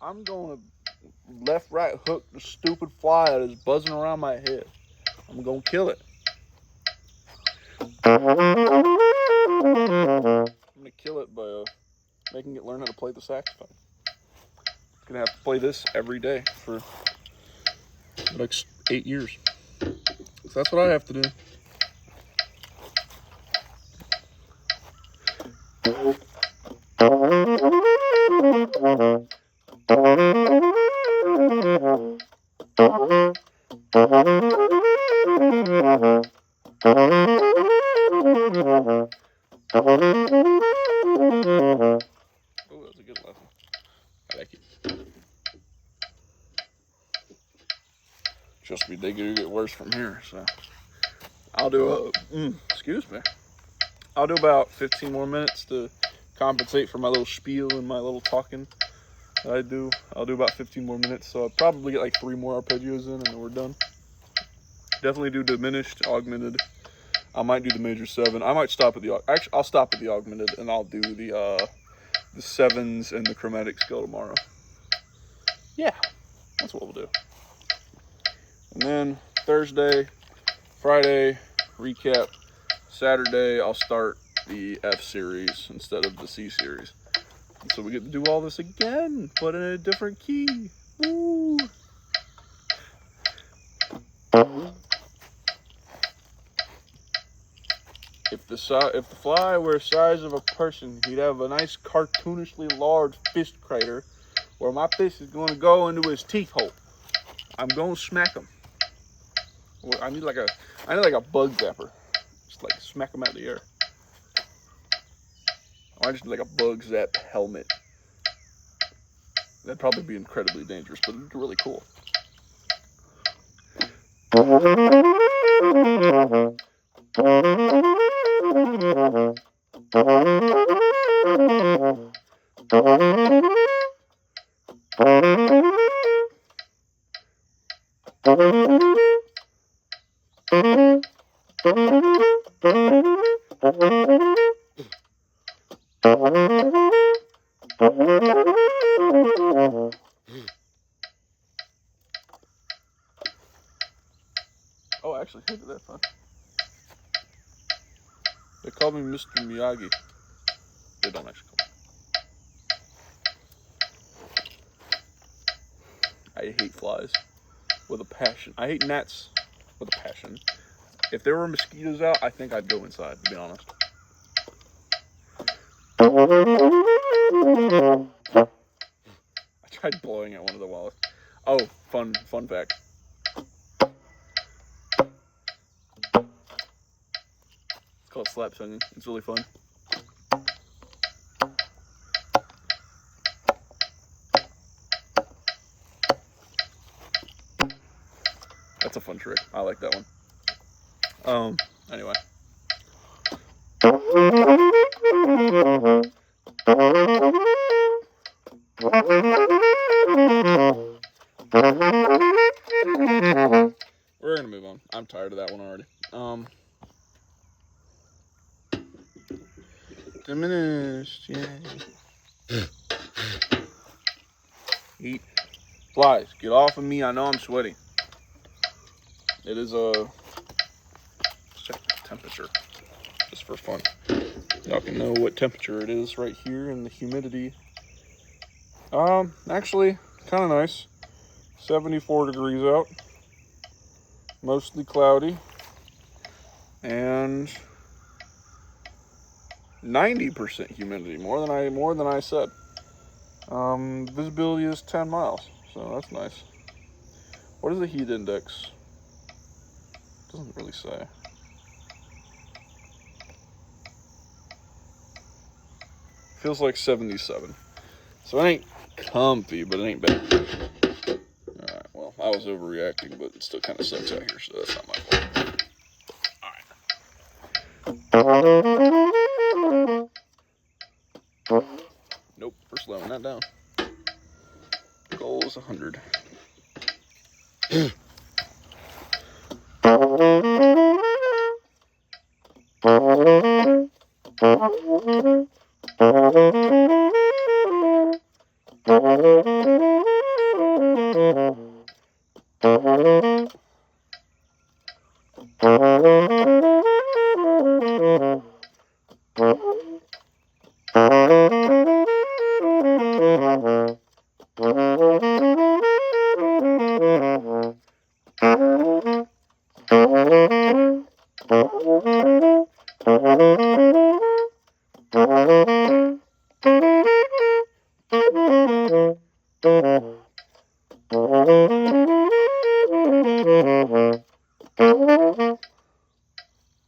S1: I'm going to left, right hook the stupid fly that is buzzing around my head. I'm going to kill it. I'm going to kill it by making it learn how to play the saxophone. It's going to have to play this every day for the next 8 years. So that's what I have to do. Oh, that's a good lesson. I like it. Trust me, they could get worse from here. So I'll do excuse me. I'll do about 15 more minutes to compensate for my little spiel and my little talking that I do. I'll do about 15 more minutes, so I'll probably get like 3 more arpeggios in, and then we're done. Definitely do diminished, augmented. I might do the major 7. I might stop at the actually I'll stop at the augmented, and I'll do the 7s and the chromatic scale tomorrow. Yeah, that's what we'll do. And then Thursday, Friday, recap. Saturday, I'll start the F series instead of the C series. So we get to do all this again, but in a different key. Woo! If the fly were the size of a person, he'd have a nice cartoonishly large fist crater where my fist is going to go into his teeth hole. I'm going to smack him. I need like a bug zapper. Just like smack him out of the air. Or I just need like a bug zap helmet. That'd probably be incredibly dangerous, but it'd be really cool. Oh, actually, hey, that's fun. They call me Mr. Miyagi. They don't actually call me. I hate flies with a passion. I hate gnats with a passion. If there were mosquitoes out, I think I'd go inside, to be honest. I tried blowing at one of the walls. Oh, fun fact. It's called slap singing. It's really fun. That's a fun trick. I like that one. Anyway. We're gonna move on. I'm tired of that one already. Diminished, yeah. Eat. Flies, get off of me. I know I'm sweating. It is let's check the temperature, just for fun. Y'all can know what temperature it is right here and the humidity. Actually, kind of nice. 74 degrees out. Mostly cloudy. And 90% humidity, more than I said. Visibility is 10 miles, so that's nice. What is the heat index? Doesn't really say. Feels like 77. So it ain't comfy, but it ain't bad. Alright, well, I was overreacting, but it still kind of sucks out here, so that's not my fault. Alright. Nope, we're slowing that down. Goal is 100.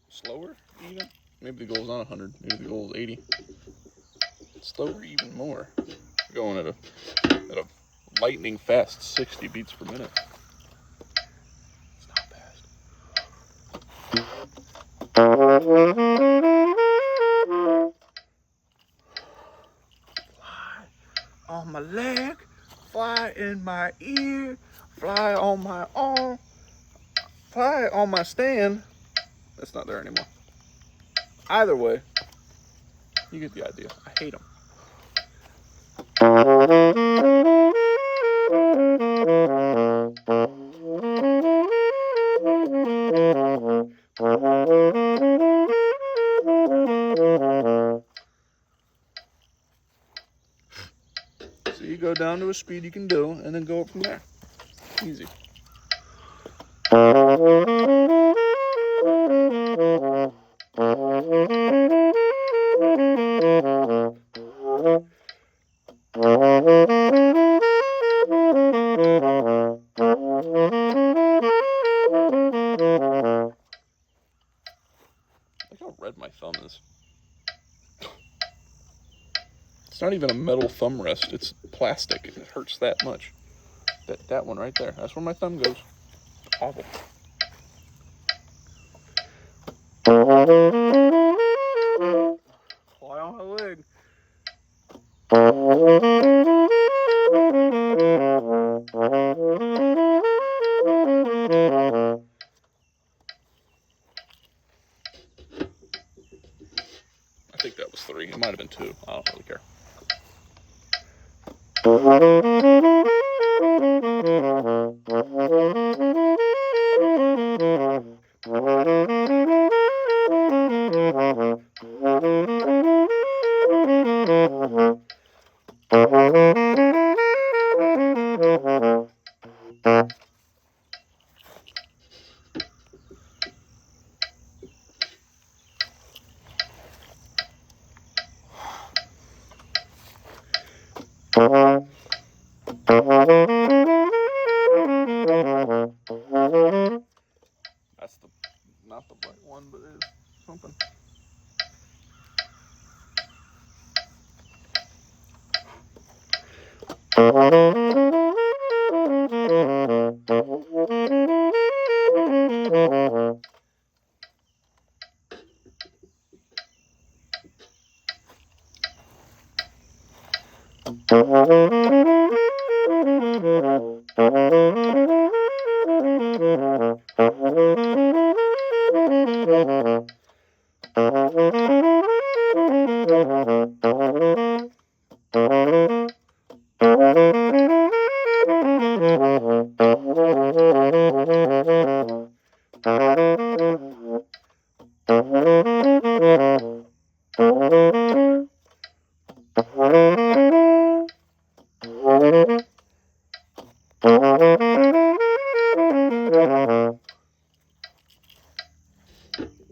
S1: Slower, even? Maybe the goal's not 100. Maybe the goal is 80. Slower, even more. Going at a lightning fast 60 beats per minute. It's not fast. Fly on my leg, fly in my ear, fly on my arm, fly on my stand. That's not there anymore. Either way, you get the idea. I hate them. So you go down to a speed you can do, and then go up from there. Easy. Look how red my thumb is. It's not even a metal thumb rest, it's plastic. It hurts that much. That one right there, that's where my thumb goes. Awful. Fly on my leg. I think that was 3. It might have been 2. I don't really care. That's not the right one, but it is something.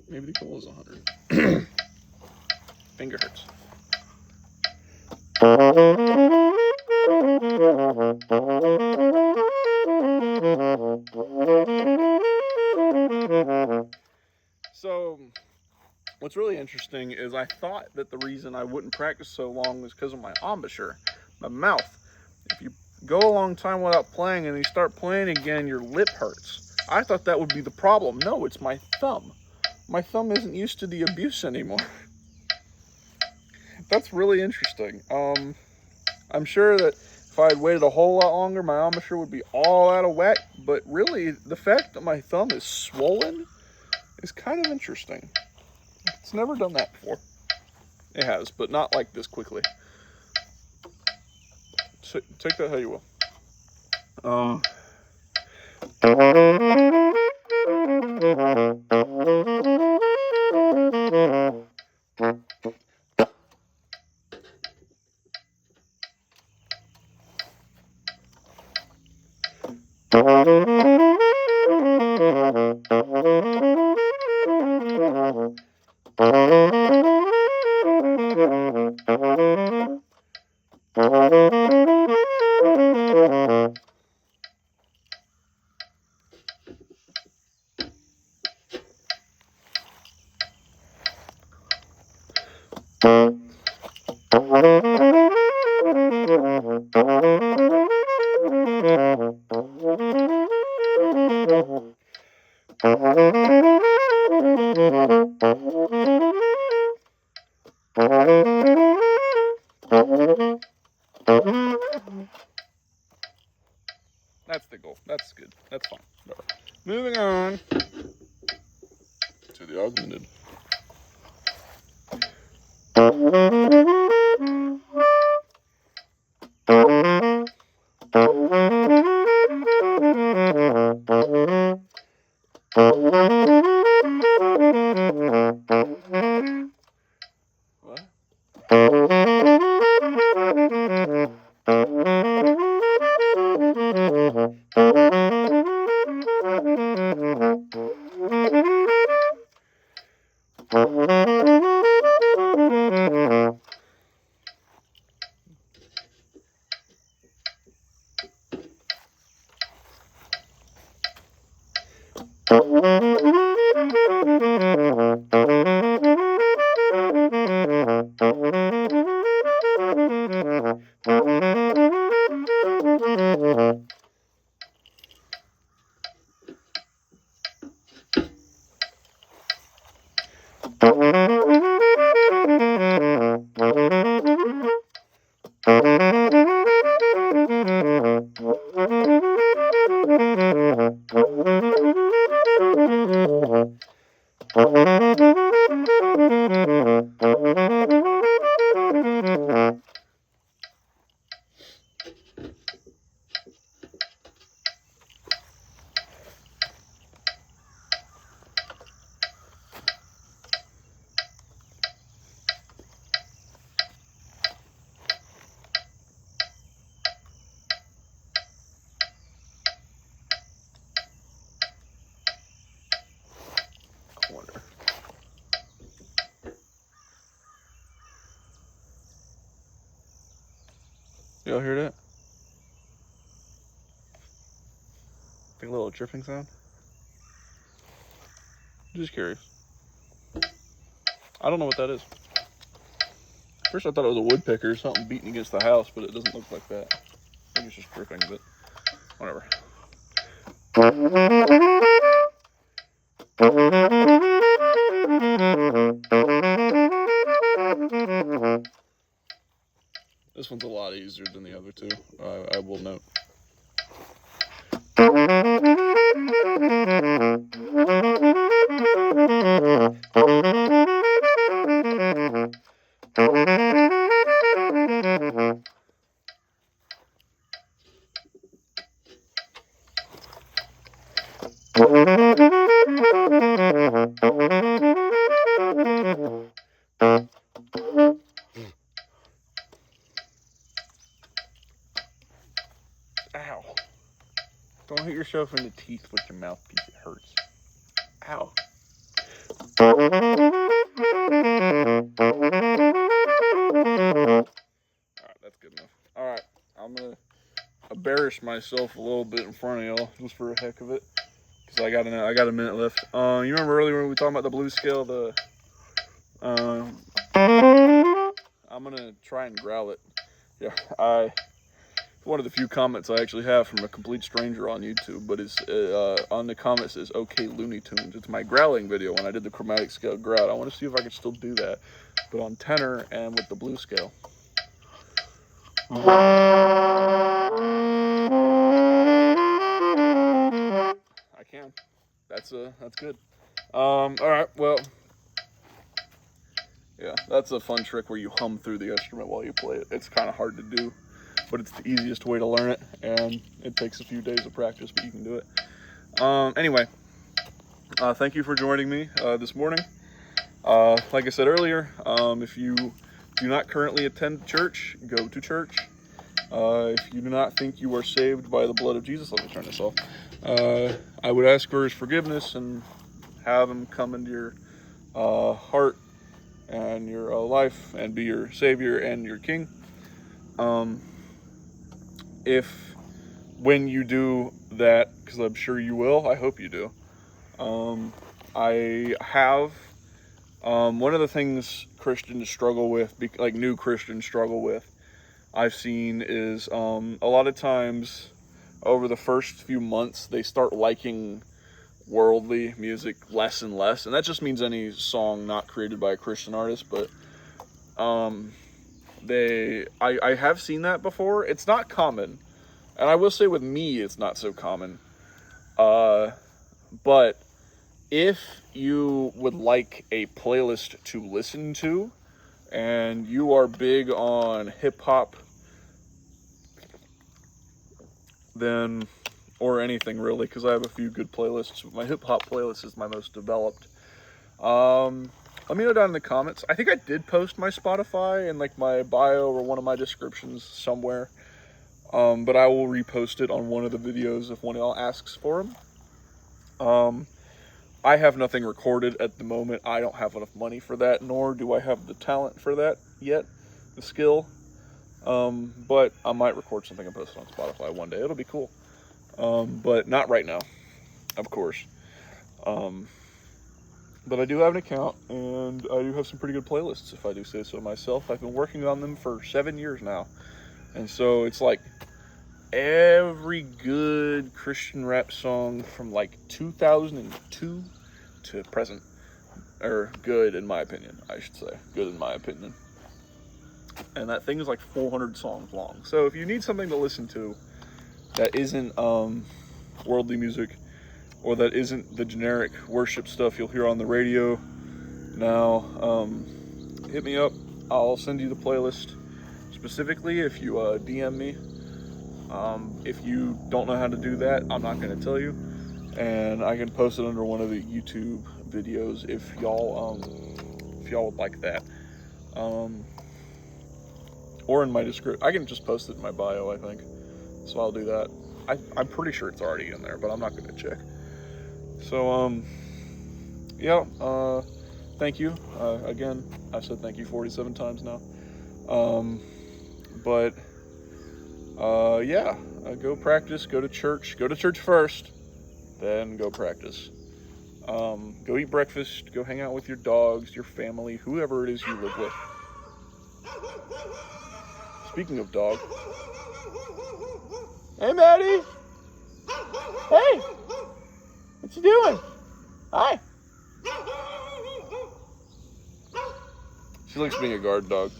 S1: Maybe the goal is 100. Finger hurts. So, what's really interesting is I thought that the reason I wouldn't practice so long was because of my embouchure, my mouth. If you go a long time without playing and you start playing again, your lip hurts. I thought that would be the problem. No, it's my thumb. My thumb isn't used to the abuse anymore. That's really interesting. I'm sure that if I had waited a whole lot longer, my embouchure would be all out of whack. But really, the fact that my thumb is swollen is kind of interesting. It's never done that before. It has, but not like this quickly. So, take that how you will. That's the goal. That's good. That's fine. Whatever. Moving on to the augmented. What? Y'all hear that? Like a little dripping sound? Just curious. I don't know what that is. First I thought it was a woodpecker or something beating against the house, but it doesn't look like that. I think it's just dripping, but whatever. This one's a lot easier than the other two, I will note. Ow. Don't hit yourself in the teeth with your mouthpiece, it hurts. Ow. Alright, that's good enough. Alright, I'm gonna embarrass myself a little bit in front of y'all, just for the heck of it. Because I got a minute left. You remember earlier when we were talking about the blues scale, I'm gonna try and growl it. Yeah, one of the few comments I actually have from a complete stranger on YouTube, but it's on the comment says, "Okay, Looney Tunes." It's my growling video when I did the chromatic scale growl. I want to see if I can still do that, but on tenor and with the blues scale. I can. That's good. All right. Well, yeah, that's a fun trick where you hum through the instrument while you play it. It's kind of hard to do, but it's the easiest way to learn it, and it takes a few days of practice, but you can do it. Anyway, thank you for joining me this morning. Like I said earlier, if you do not currently attend church, go to church. If you do not think you are saved by the blood of Jesus, let me turn this off. I would ask for his forgiveness and have him come into your heart and your life and be your Savior and your King. If when you do that, because I'm sure you will, I hope you do, I have one of the things Christians struggle with, like new Christians struggle with, I've seen is a lot of times over the first few months they start liking worldly music less and less, and that just means any song not created by a Christian artist, but I have seen that before. It's not common, and I will say with me it's not so common, but if you would like a playlist to listen to and you are big on hip-hop, then, or anything really, because I have a few good playlists. My hip-hop playlist is my most developed. Let me know down in the comments. I think I did post my Spotify in like my bio or one of my descriptions somewhere, but I will repost it on one of the videos if one of y'all asks for them. I have nothing recorded at the moment. I don't have enough money for that, nor do I have the talent for that yet, the skill. But I might record something and post it on Spotify one day. It'll be cool. But not right now, of course. But I do have an account, and I do have some pretty good playlists, if I do say so myself. I've been working on them for 7 years now. And so it's like every good Christian rap song from like 2002 to present, or good in my opinion, I should say. Good in my opinion. And that thing is like 400 songs long. So if you need something to listen to that isn't worldly music, or that isn't the generic worship stuff you'll hear on the radio now, hit me up. I'll send you the playlist specifically if you DM me. If you don't know how to do that, I'm not going to tell you, and I can post it under one of the YouTube videos if y'all would like that, or in my description. I can just post it in my bio, I think, so I'll do that. I'm pretty sure it's already in there, but I'm not going to check. So yeah, thank you again. I've said thank you 47 times now, but Yeah, go practice, go to church first, then go practice. Go eat breakfast, go hang out with your dogs, your family, whoever it is you live with. Speaking of dog, hey Maddie! Hey! What you doing? Hi! She likes being a guard dog.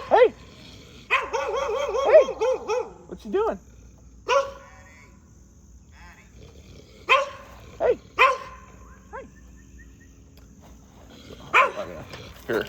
S1: Hey! Hey! What you doing? Hey! Hey! Here.